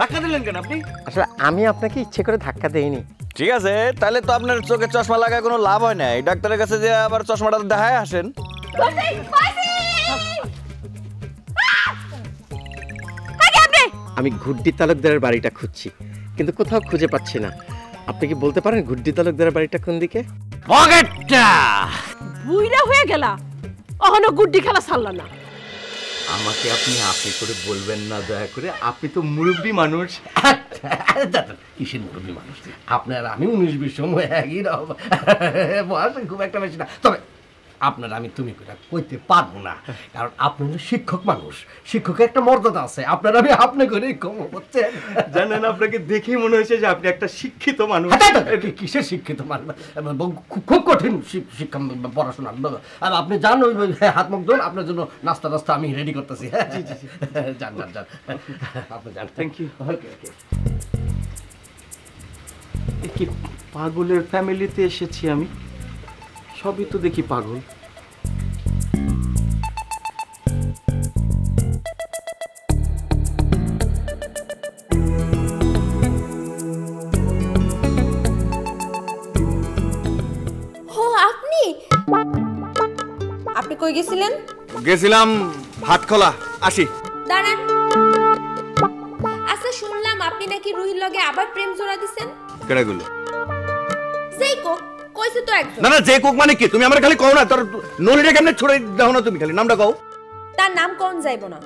ধাক্কা দিলেন কেন আপনি? আসলে আমি আপনাকে ইচ্ছে করে ধাক্কা দেইনি। ঠিক আছে, তাহলে তো আপনার চোখে চশমা লাগায় কোনো লাভ হয় না। এই ডাক্তারের কাছে যে আবার চশমাটা দেখায় আসেন। আমি গুড্ডি তালুকদারের বাড়িটা খুঁজছি, কিন্তু কোথাও খুঁজে পাচ্ছি না। আপনি কি বলতে পারেন গুড্ডি তালুকদারের বাড়িটা কোন দিকে? পকেটটা বুইড়া হয়ে গেলা, অহনো গুড্ডি খেলা ছাড়লা না। আমাকে আপনি আপনি করে বলবেন না দয়া করে, আপনি তো মুরব্বী মানুষ। কিসের মুরব্বী মানুষ? আপনার আমি 19-20 সময় একই রকম বয়স খুব একটা বেশি না। তবে আপনার আমি তুমি করে কইতে পারবো না, কারণ আপনি হলো শিক্ষক মানুষ, শিক্ষকের একটা মর্যাদা আছে। আপনার আমি আপনি করে কম হচ্ছে জানেন, আপনাকে দেখেই মনে হয়েছে যে আপনি একটা শিক্ষিত মানুষ। কিসের শিক্ষিত মানুষ? খুব কঠিন শিক্ষা পড়াশোনা। আর আপনি যান, ওই হাত মুখ ধরুন, আপনার জন্য নাস্তা টাস্তা আমি রেডি করতেছি। যান যান যান, আপনি যান। Thank you. Okay okay. কি পাগলের ফ্যামিলিতে এসেছি আমি? সবই তো দেখি পাগল। আপনি কই গেছিলেন? গেছিলাম হাটখোলা, আসি। দাঁড়ান। আচ্ছা, শুনলাম আপনি নাকি রুহির লগে আবার প্রেম জোড়া দিছেন। কেডা গুলো? সেই কোক কইছে তো একজন। না না, যে কোক মানে কি? তুমি আমার খালি কও না, তোর নলিটা কেমনে ছড়াই দাও না, তুমি খালি নামটা কও। তার নাম কোন যাইবো না।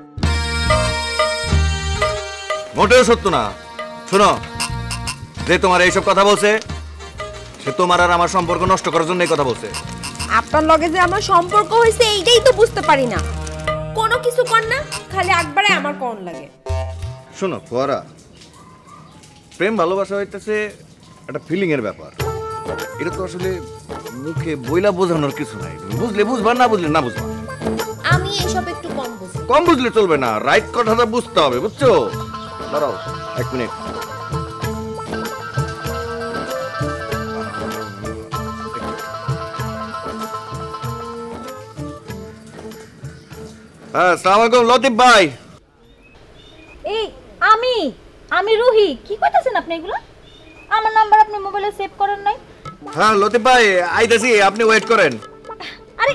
মোটেও সত্য না। শোনো, যে তোমার এইসব কথা বলছে সে তোমার আর আমার সম্পর্ক নষ্ট করার জন্য এই কথা বলছে। আপনার লগে যে আমার সম্পর্ক হইছে এইটাই তো বুঝতে পারি না। কোনো কিছু কর না, খালি একবারে আমার কোন লাগে। শোনো ফোয়ারা, প্রেম ভালোবাসা হইতেছে একটা ফিলিং এর ব্যাপার। এটা তো আসলে মুখে বইলা বোঝানোর কিছু নাই। তুমি বুঝলে বুঝবা, না বুঝলে না বুঝবা। আমি এসব একটু কম বুঝি। কম বুঝলে চলবে না, রাইট কথাটা বুঝতে হবে, বুঝছো? দাঁড়াও 1 মিনিট। হ্যাঁ, আসসালামু আলাইকুম লতিফ ভাই। এই আমি রুহি। কি কইতাছেন আপনি এগুলো? আমার নাম্বার আপনি মোবাইলে সেভ করেন নাই? হ্যাঁ লতিফ ভাই, আইতাছি, আপনি ওয়েট করেন। আরে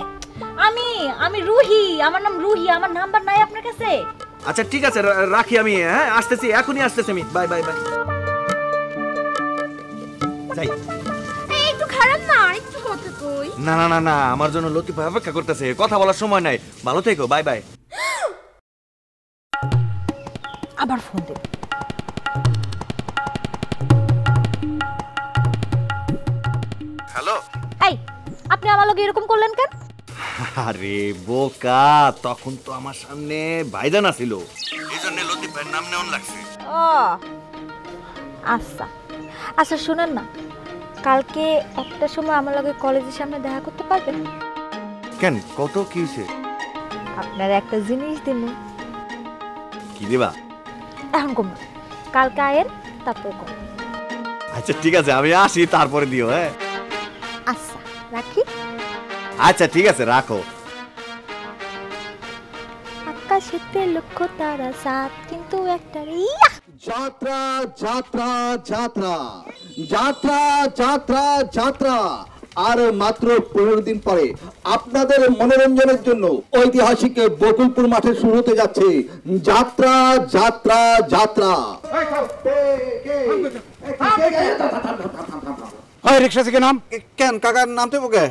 আমি রুহি, আমার নাম রুহি, আমার নাম্বার নাই আপনার কাছে? আচ্ছা ঠিক আছে, রাখি আমি। হ্যাঁ আসতেছি, এখনই আসতেছি আমি। Bye bye bye. যাই। এই একটু খারাপ না, একটু কথা কই। না না না না, আমার জন্য লতিফ ভাই অপেক্ষা করতেছে, কথা বলার সময় নাই। ভালো থেকো, বাই বাই। আবার ফোন দিন। হ্যালো। এই আপনি আমার লগে এরকম করলেন কেন? আরে বোকা, তখন তো আমার সামনে ভাইজান ছিল, এইজন্য লতিফ ভাইয়ের নাম নেওয়ান লাগছে। ও আচ্ছা আচ্ছা, শুনেন না, কালকে একটা সময় আমার লগে কলেজের সামনে দেখা করতে পারবেন? কেন, কত কি হইছে? আপনার একটা জিনিস দিন। কি দিবা? এখন কম, কালকে আয়ের, তারপরে কম। আচ্ছা ঠিক আছে, আমি আসি, তারপরে দিও। হ্যাঁ আচ্ছা রাখি। আচ্ছা ঠিক আছে, রাখো। আকাশেতে লক্ষ্য তারা সাত, কিন্তু একটা যাত্রা যাত্রা যাত্রা যাত্রা যাত্রা যাত্রা আর মাত্র 15 দিন পরে আপনাদের মনোরঞ্জনের জন্য ঐতিহাসিক বকুলপুর মাঠে শুরু হতে যাচ্ছে যাত্রা যাত্রা যাত্রা। ওই রিকশা থেকে নাম। কেন কাকার নামতে বকে?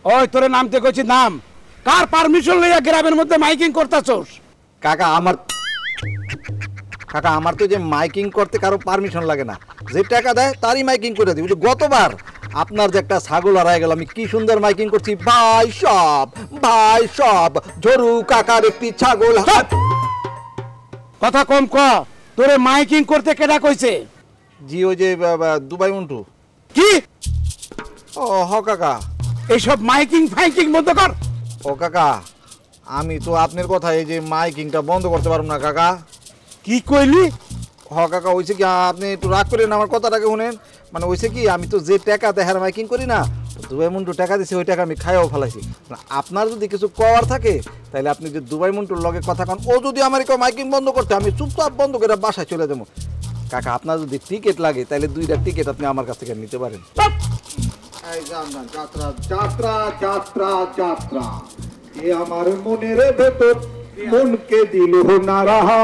ওই তোরে নামতে কইছি নাম। কার পারমিশন লইয়া গ্রামের মধ্যে মাইকিং করতাছস? কাকা আমার তো যে মাইকিং করতে কারো পারমিশন লাগে না, যে টাকা দেয় তারই মাইকিং করে দিই। গতবার আপনার যে একটা ছাগল হারায় গেল, আমি কি সুন্দর মাইকিং করছি, ভাই সব ঝরু কাকার একটি ছাগল। কথা কম ক, তোরে মাইকিং করতে কেডা কইছে? জি ওই যে দুবাই মন্টু। কি? ও হ কাকা, এইসব মাইকিং ফাইকিং বন্ধ কর। ও কাকা, আমি তো আপনার কথা এই যে মাইকিংটা বন্ধ করতে পারবো না কাকা। কি কইলি? হ কাকা, হয়েছে কি, আপনি একটু রাগ করেন, আমার কথাটাকে শুনেন। মানে হয়েছে কি, আমি তো যে টাকা দেখার মাইকিং করি না, দুবাই মন্টু টাকা দিছে, ওই টাকা আমি খাইয়াও ফেলাইছি। আপনার যদি কিছু করার থাকে তাহলে আপনি যে দুবাই মন্টুর লগে কথা কন, ও যদি আমার কেউ মাইকিং বন্ধ করতে, আমি চুপচাপ বন্ধ করে বাসায় চলে যাবো। কাকা আপনার যদি টিকিট লাগে তাহলে 2টা টিকিট আপনি আমার কাছ থেকে নিতে পারেন। এই যান না, যাত্রা যাত্রা যাত্রা যাত্রা এ আমার মনের ভেতর মনকে দিল না রাহা।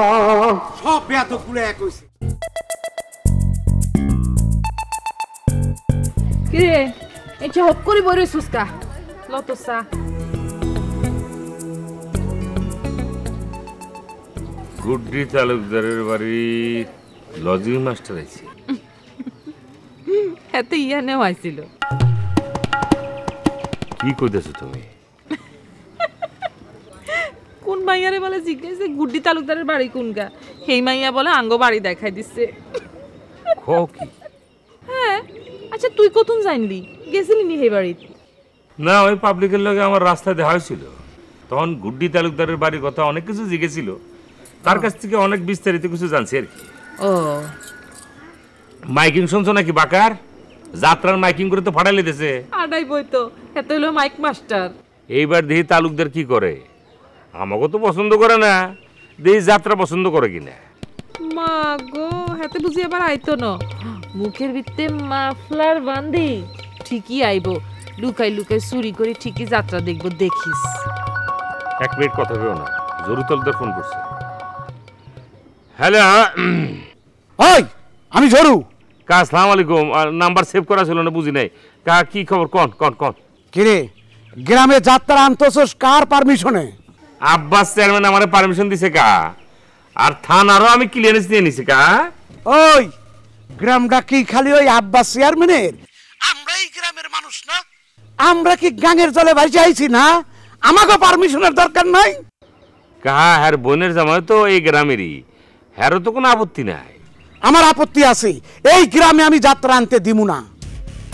সব বেয়া তো কুলে এক হইছে। কিরে এটা হপ করি বরে সুস্কা লতসা গুড্ডি তালুকদারের বাড়ি লজিং মাস্টার আছে। এত ইয়া নেওয়া ছিল। কি কইতেছো তুমি? কোন মাইয়ারে বলে জিজ্ঞেসে গুড্ডি তালুকদারের বাড়ি কোনগা, সেই মাইয়া বলে আঙ্গ বাড়ি দেখাই দিচ্ছে। কও কি? হ্যাঁ, আচ্ছা তুই কতক্ষণ জানলি, গেছিলি নি সেই বাড়িতে? না, ওই পাবলিকের লগে আমার রাস্তায় দেখা হয়েছিল, তখন গুড্ডি তালুকদারের বাড়ির কথা অনেক কিছু জিজ্ঞেছিল, তার কাছ থেকে অনেক বিস্তারিত কিছু জানছি আর কি। ও মাইকিং শুনছো নাকি বাকার? যাত্রার মাইকিং করে তো ফাটাইলে দিয়েছে। আডাই বই তো, এত হলো মাইক মাস্টার। এইবার দেখি তালুকদার কি করে, আমাকে তো পছন্দ করে না, দেখি যাত্রা পছন্দ করে কিনা। মা গো, হাতে বুঝি আবার আইতো না, মুখের ভিতরে মাফলার বান্ধি ঠিকই আইবো, লুকাই লুকাই চুরি করে ঠিকই যাত্রা দেখবো, দেখিস। 1 মিনিট কথা কেউ না, জরুর তালুকদার ফোন করছে। হ্যালো, ওই আমি ঝরু। কা আসসালামু আলাইকুম। নাম্বার সেভ করা ছিল না, বুঝি নাই। কা কি খবর? কোন কোন কোন কিরে গ্রামে যাত্রা আনতেছস কার পারমিশনে? আব্বাস চেয়ারম্যান আমারে পারমিশন দিছে কা, আর থানারও আমি ক্লিয়ারেন্স নিয়ে নিছি কা। ওই গ্রামটা কি খালি ওই আব্বাস চেয়ারম্যানের? আমরা এই গ্রামের মানুষ না? আমরা কি গাঙের জলে ভাসে আইছি না? আমাকে পারমিশনের দরকার নাই। কা হ্যার বোনের জামাই তো এই গ্রামেরই, হ্যারও তো কোনো আপত্তি নাই। আমার আপত্তি আছে, এই গ্রামে আমি যাত্রা আনতে দিমু না।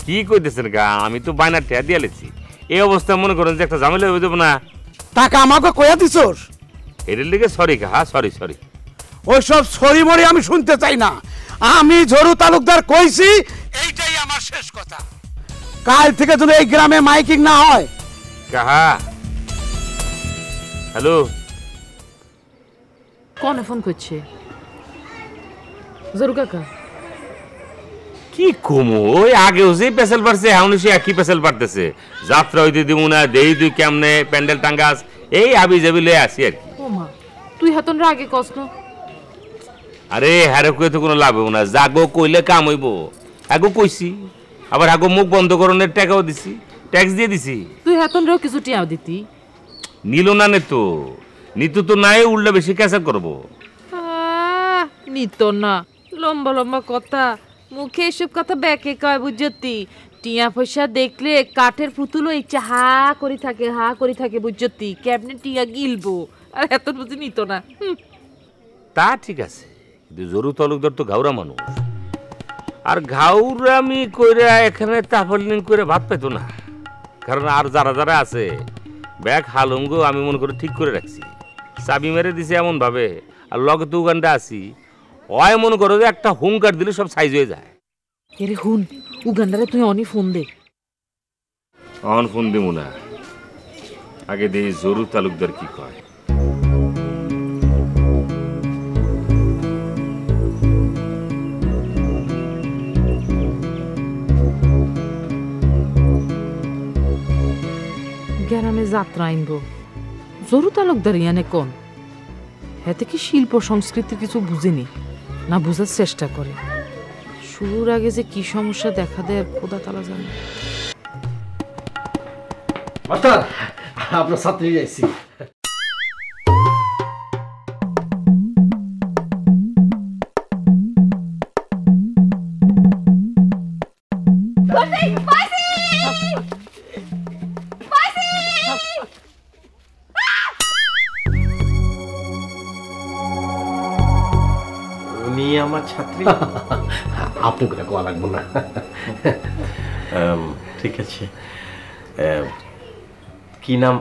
কি কইতেছেন কা? আমি তো বাইনা ঠেয়া দিয়ে লেছি, এই অবস্থায় মনে করেন যে একটা ঝামেলা হয়ে যাবো না। টাকা আমাকে কয়া দিছস? এর লিগে সরি কা, হ্যাঁ সরি সরি। ওইসব সরি মরি আমি শুনতে চাই না। আমি ঝরু তালুকদার কইছি, এইটাই আমার শেষ কথা। কাল থেকে যদি এই গ্রামে মাইকিং না হয়। কাহা হ্যালো, কনে ফোন করছে? জরু কাকা কি কমো, ওই আগেও যে পেশাল পারছে এখন সে একই পেশাল পারতেছে। যাত্রা হইতে দিব না, দেই তুই কেমনে প্যান্ডেল টাঙ্গাস, এই আবি যাবি লয়ে আসি আর কি। ও মা, তুই হাতন রাগে কস না। আরে হ্যারে কই তো কোনো লাভ হইব না, জাগো কইলে কাম হইব। আগো কইছি, আবার আগো মুখ বন্ধ করণের টাকাও দিছি, ট্যাক্স দিয়ে দিছি। তুই হাতন রেও কিছু টিয়া দিতি। নিল না নে তো, নিতু তো নাই, উল্টা বেশি ক্যাসা করবো। নিত না, লম্বা লম্বা কথা, মুখে এসব কথা ব্যাকে কয় বুঝতি। টিয়া পয়সা দেখলে কাঠের পুতুলও ইচ্ছা হা করি থাকে বুঝতি, কেমনে টিয়া গিলবো, আর এত বুঝি নিত না। তা ঠিক আছে, কিন্তু জরু তালুকদার তো ঘাউরা মানুষ, আর ঘাউরামি কইরা এখানে তাফলিং করে ভাত পেতো না। কারণ আর যারা যারা আছে ব্যাগ হালুঙ্গো আমি মনে করে ঠিক করে রাখছি, চাবি মেরে দিছে এমন ভাবে, আর লগে তো উগানটা আছি, ওই মনে করো যে একটা হুঙ্কার দিলে সব সাইজ হয়ে যায়। এরে হুন, উগান্ডারে তুই অনি ফোন দে। অন ফোন দিব না, আগে দেখি জরু তালুকদার কি কয়। গ্রামে যাত্রা আনবো, জরু তালুকদার ইয়ানে কোন? এতে কি শিল্প সংস্কৃতির কিছু বুঝেনি না, বুঝার চেষ্টা করে। শুরুর আগে যে কি সমস্যা দেখা দেয় খোদা তালা জানে। মাস্টার, আপনার ছাত্রী যাইছি। উনি আমার ছাত্রী? আপনি করে কোয়া লাগবো না। ঠিক আছে, কি নাম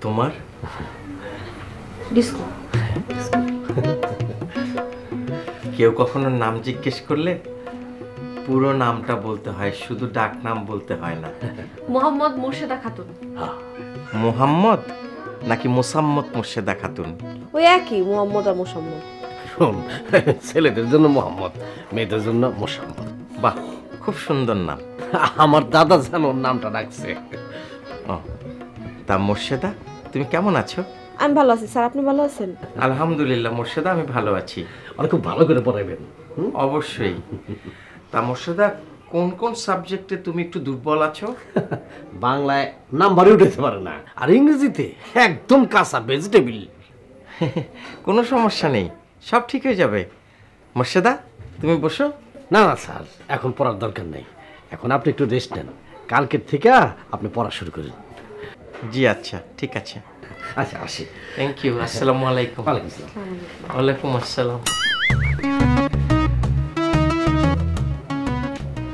তোমার? কেউ কখনো নাম জিজ্ঞেস করলে পুরো নামটা বলতে হয়, শুধু ডাক নাম বলতে হয় না। মোহাম্মদ মোর্শেদা খাতুন। মোহাম্মদ নাকি মোসাম্মদ মোর্শেদা খাতুন? ওই একই, মোহাম্মদ আর মোসাম্মদ। শোন, ছেলেদের জন্য মোহাম্মদ, মেয়েদের জন্য মোসাম্মদ। বাহ, খুব সুন্দর নাম। আমার দাদা যেন ওর নামটা রাখছে। ও, তা মোর্শেদা, তুমি কেমন আছো? আমি ভালো আছি স্যার, আপনি ভালো আছেন? আলহামদুলিল্লাহ মোর্শেদা, আমি ভালো আছি। আর খুব ভালো করে পড়াইবেন। অবশ্যই। তা মোর্শেদা, কোন কোন সাবজেক্টে তুমি একটু দুর্বল আছো? বাংলায় নাম্বারই উঠাইতে পারে না, আর ইংরেজিতে একদম কাঁচা ভেজিটেবল। কোনো সমস্যা নেই, সব ঠিক হয়ে যাবে। মোর্শেদা, তুমি বসো। না না স্যার, এখন পড়ার দরকার নেই, এখন আপনি একটু রেস্ট নেন, কালকের থেকে আপনি পড়া শুরু করেন। জি আচ্ছা, ঠিক আছে। আচ্ছা আসি। Thank you. আসসালামু আলাইকুম। ওয়ালাইকুম আসসালাম।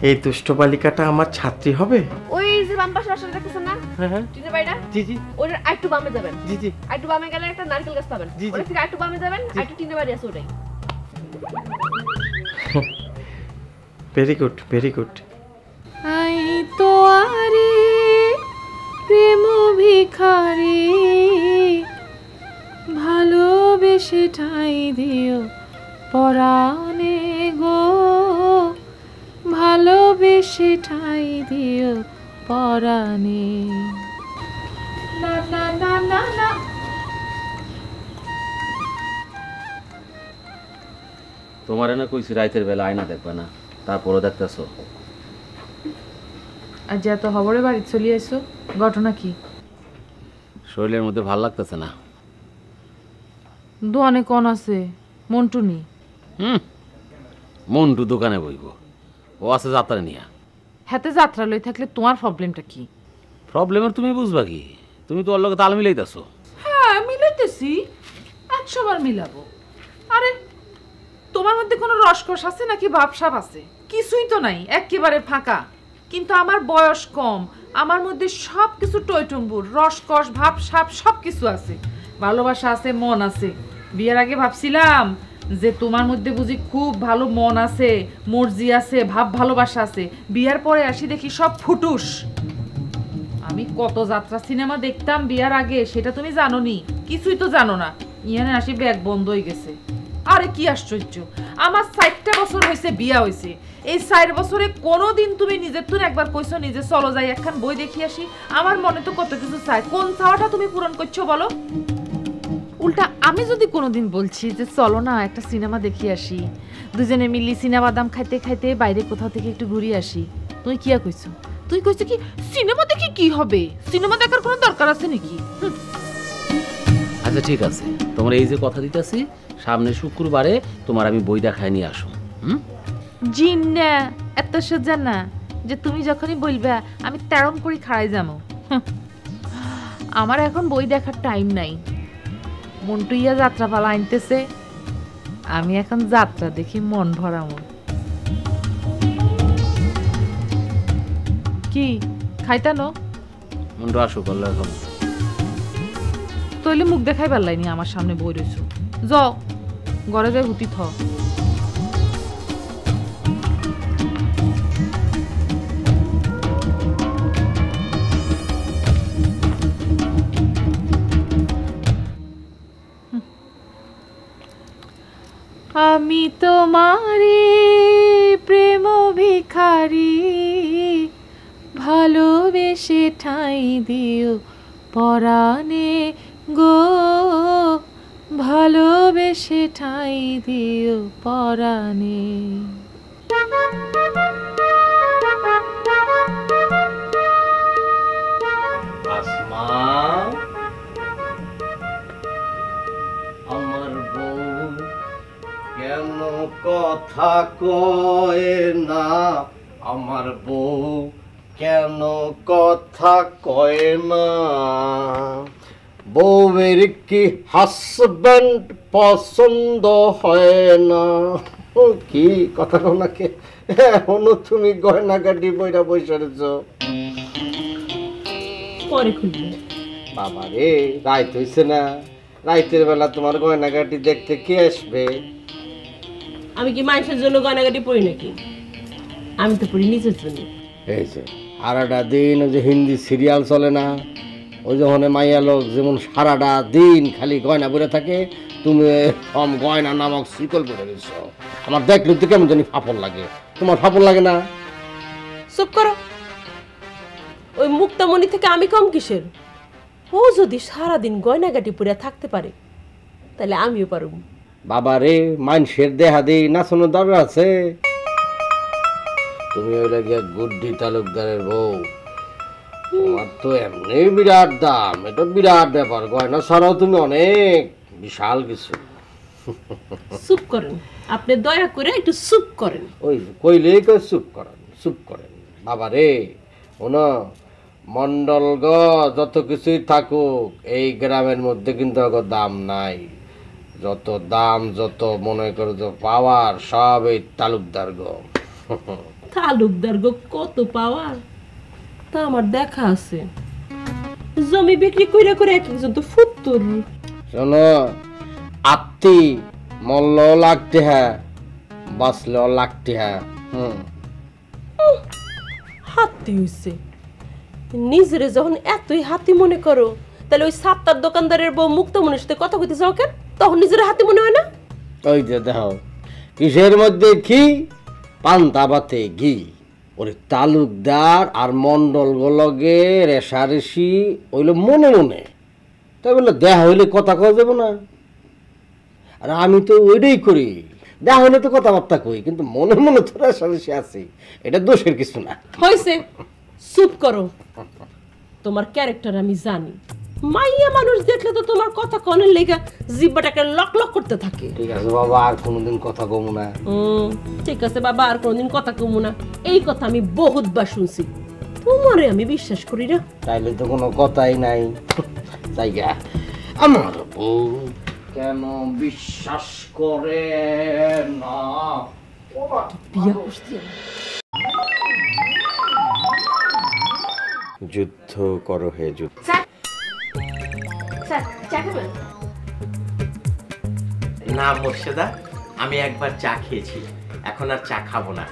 এই দুষ্ট বালিকাটা আমার ছাত্রী হবে? ওই যে বাম পাশে বাসা দেখতেছেন না, টিনের বাড়িটা? জি জি। ওর আরেকটু বামে যাবেন। জি জি। আরেকটু বামে গেলে একটা নারকেল গাছ পাবেন। ওর থেকে আরেকটু বামে যাবেন, আরেকটু টিনের বাড়ি আছে ওটাই। Very good, very good. I তো আরে প্রেম ভিখারি, ভালোবেসে ঠাই দিও পরাণে গো, ভালোবেসে ঠাই দিও পরাণে। না না না না না। তোমার না কইছি রাতের বেলা আয়না দেখবে না, তারপরও দেখতেছো। আজ এত খবরে বাড়ি চলে এসো, ঘটনা কি? শরীরের মধ্যে ভাল লাগতেছে না। দোকানে কোন আছে? মন্টু নি? মন্টু দোকানে বইব, ও আছে যাত্রা নিয়া। হাতে যাত্রা লই থাকলে তোমার প্রবলেমটা কি? প্রবলেমের তুমি বুঝবা কি? তুমি তো ওর লগে তাল মিলাইতেছো। হ্যাঁ মিলাইতেছি, 100 বার মিলাবো। আরে তোমার মধ্যে কোনো রসকস আছে নাকি ভাবসাব আছে? কিছুই তো নাই, একেবারে ফাঁকা। কিন্তু আমার বয়স কম, আমার মধ্যে সব কিছু টইটুম্বুর, রসকস ভাবসাব সব কিছু আছে। ভালোবাসা আছে, মন আছে। বিয়ের আগে ভাবছিলাম যে তোমার মধ্যে বুঝি খুব ভালো মন আছে, মর্জি আছে, ভাব ভালোবাসা আছে। বিয়ার পরে আসি দেখি সব ফুটুস। আমি কত যাত্রা সিনেমা দেখতাম বিয়ার আগে, সেটা তুমি জানো নি? কিছুই তো জানো না। ইয়ানে আসি ব্যাগ বন্ধ হয়ে গেছে। আরে কি আশ্চর্য, আমার 60টা বছর হয়েছে বিয়া হয়েছে। এই 4 বছরে কোনোদিন তুমি নিজের তুই একবার কইছো নিজে চলো যাই একখান বই দেখি আসি? আমার মনে তো কত কিছু চাই, কোন চাওয়াটা তুমি পূরণ করছো বলো? উল্টা আমি যদি কোনোদিন বলছি যে চলো না একটা সিনেমা দেখি আসি, দুজনে মিলি সিনেমা দাম খাইতে খাইতে বাইরে কোথাও থেকে একটু ঘুরে আসি, তুই কি কইছো? তুই কইছো কি সিনেমা দেখি কি হবে? সিনেমা দেখার কোনো দরকার আছে নাকি? আচ্ছা ঠিক আছে, তোমার এই যে কথা দিতেছি, সামনে শুক্রবারে তোমার আমি বই দেখায় নিয়ে আসো। জিন্না এত সোজা না যে তুমি যখনই বলবা আমি তেরম করে খাড়াই যাবো। আমার এখন বই দেখার টাইম নাই। মন্টুইয়া যাত্রা পালা আনতেছে, আমি এখন যাত্রা দেখি মন ভরামো। কি খাইতানো? মন্টু আসো করলো এখন। তইলে মুখ দেখাই পারলাইনি, আমার সামনে বই রয়েছো। যাও ঘরে যাই হুতি থ। আমি তোমারে প্রেম ভিখারি, ভালোবেসে ঠাই দিও পরাণে গো, ভালোবেসে ঠাই দিও পরাণে। আসমা, আমার বউ কেন কথা কয় না? আমার বউ কেন কথা কয় না? বউয়ের কি হাজব্যান্ড পছন্দ হয় না? কি কথা নাকি এখনো তুমি গয়নাগাটি বইরা বসে রেছ? পরে খুলবে বাবা রে, রাইত হইছে না? রাইতের বেলা তোমার গয়নাগাটি দেখতে কে আসবে? আমি কি মানুষের জন্য গয়নাগাটি পরি নাকি? আমি তো পরি নিজের জন্য। এই যে সারাটা দিন ওই যে হিন্দি সিরিয়াল চলে না, ওই যখন মাইয়া লোক যেমন সারাটা দিন খালি গয়না পরে থাকে, তুমি গয়না নামক শিকল পরে দিচ্ছ। আমার দেখলে তো কেমন জানি ফাপড় লাগে। তোমার ফাপড় লাগে না? চুপ করো। ওই মুক্তামণি থেকে আমি কম কিসের? ও যদি সারাদিন গয়নাগাটি পরে থাকতে পারে তাহলে আমিও পারব। বাবা রে, মানুষের দেহা দেই নাচানোর দরকার আছে? তুমি ওই লাগিয়া গুড্ডি তালুকদারের বউ, তোমার তো এমনি বিরাট দাম, এটা বিরাট ব্যাপার। গয়না ছাড়াও তুমি অনেক বিশাল কিছু। চুপ করেন, আপনি দয়া করে একটু চুপ করেন। ওই কইলেই কই চুপ করেন, চুপ করেন। বাবা রে, ওনা মন্ডল গ যত কিছুই থাকুক, এই গ্রামের মধ্যে কিন্তু ওর দাম নাই। যত দাম, যত মনে করো যে পাওয়ার, সব এই তালুকদার গো। তালুকদার গো কত পাওয়ার তা আমার দেখা আছে। জমি বিক্রি করে করে এক একজন তো ফুত্তুর। শোনো, আত্মি মল্ল লাগতে হ্যাঁ, বাঁচলেও লাগতে হ্যাঁ। হাতি হইছে নিজেরে যখন এতই হাতি মনে করো, তাহলে ওই সাতটার দোকানদারের বউ মুক্তামণির সাথে কথা কইতে যাও কেন? তখন নিজের হাতি মনে হয় না? ওই যে দেখো, কিসের মধ্যে কি, পান্তা ভাতে ঘি। ওরে তালুকদার আর মন্ডল লগে রেশারেশি হইলো মনে মনে, তাই বলে দেখা হইলে কথা কওয়া যাবে না? আর আমি তো ওইটাই করি, দেখা হইলে তো কথাবার্তা কই, কিন্তু মনে মনে তো রেশারেশি আছে। এটা দোষের কিছু না। হইছে, চুপ করো। তোমার ক্যারেক্টার আমি জানি। মাইয়া মানুষ দেখলে তো তোমার কথা কনের লেগা জিব্বাটাকে লক লক করতে থাকে। ঠিক আছে বাবা, আর কোনোদিন কথা কমু না। ঠিক আছে বাবা, আর কোনোদিন কথা কমু না। এই কথা আমি বহুতবার শুনছি, তোমারে আমি বিশ্বাস করি না। তাইলে তো কোনো কথাই নাই। জায়গা আমার বউ কেন বিশ্বাস করে না? বিয়া করছি যুদ্ধ করো হে যুদ্ধ। না মোর্শেদা, আমি একবার চা খেয়েছি, এখন আর চা খাবো না।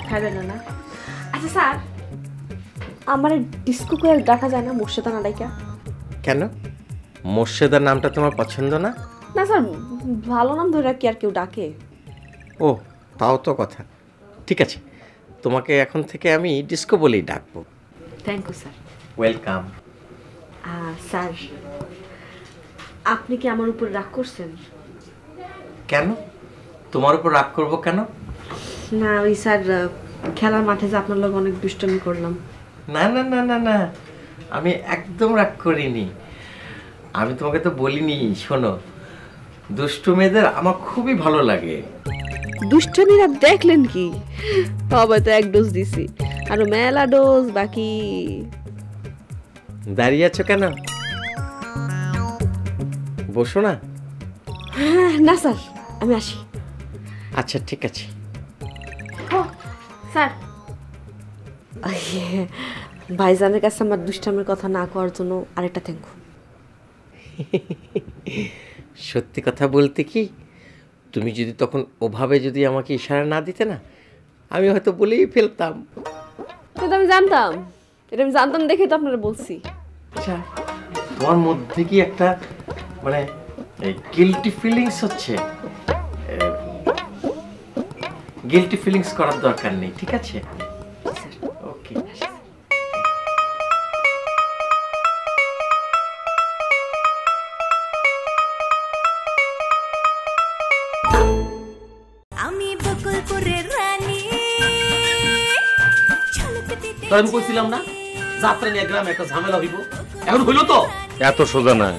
খাবে না? আচ্ছা স্যার, আমার ডিস্কো করে ডাকা যায় না মোর্শেদা না ডাইকা? কেন, মোর্শেদা নামটা তোমার পছন্দ না? না স্যার, ভালো নাম ধরে কি আর কেউ ডাকে? ও, তাও তো কথা। ঠিক আছে, তোমাকে এখন থেকে আমি ডিস্কো বলেই ডাকবো। Thank you sir. Welcome. Sir, আপনি কি আমার উপর রাগ করছেন? কেন, তোমার উপর রাগ করবো কেন? না ওই স্যার, খেলার মাঠে যে আপনার লোক অনেক দুষ্টমি করলাম। না না না না না, আমি একদম রাগ করিনি। আমি তোমাকে তো বলিনি, শোনো, দুষ্টু মেয়েদের আমার খুবই ভালো লাগে। দুষ্টমিরা দেখলেন কি? তবে তো এক ডোজ দিছি, আরো মেলা ডোজ বাকি। দাঁড়িয়ে আছো কেন, বসো না। না স্যার, আমি আসি। আচ্ছা ঠিক আছে। স্যার, ভাইজানের কাছে আমার দুষ্টামের কথা না করার জন্য আরেকটা থ্যাংক ইউ। সত্যি কথা বলতে কি, তুমি যদি তখন ওভাবে যদি আমাকে ইশারা না দিতে না, আমি হয়তো বলেই ফেলতাম। কিন্তু আমি জানতাম, এটা আমি জানতাম দেখে তো আপনারা বলছি। আচ্ছা, তোমার মধ্যে কি একটা মানে গিল্টি ফিলিংস হচ্ছে? গিল্টি ফিলিংস করার দরকার নেই, ঠিক আছে? ওকে। আমি কইছিলাম না যাত্রা নিয়ে গ্রামে একটা ঝামেলা হইব, এখন হইলো তো। এত সোজা না,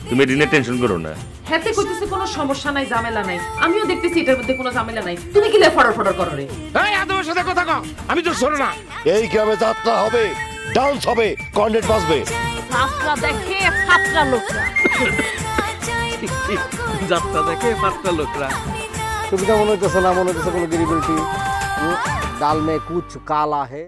তুমি এটা নিয়ে টেনশন করো না। হেতে কইতেছে কোনো সমস্যা নাই, ঝামেলা নাই। আমিও দেখতেছি এটার মধ্যে কোনো ঝামেলা নাই। তুমি কি লে ফড়র ফড়র করো রে? এই আদমের সাথে কথা কও, আমি তো শোনো না। এই গ্রামে যাত্রা হবে, ডান্স হবে, কর্নেট বাজবে। যাত্রা দেখে ফাত্রা লোকরা, যাত্রা দেখে ফাত্রা লোকরা। সুবিধা মনে হইতেছে না, মনে হইতেছে কোনো গিরিবিলিটি। ডাল মে কুছ কালা হে।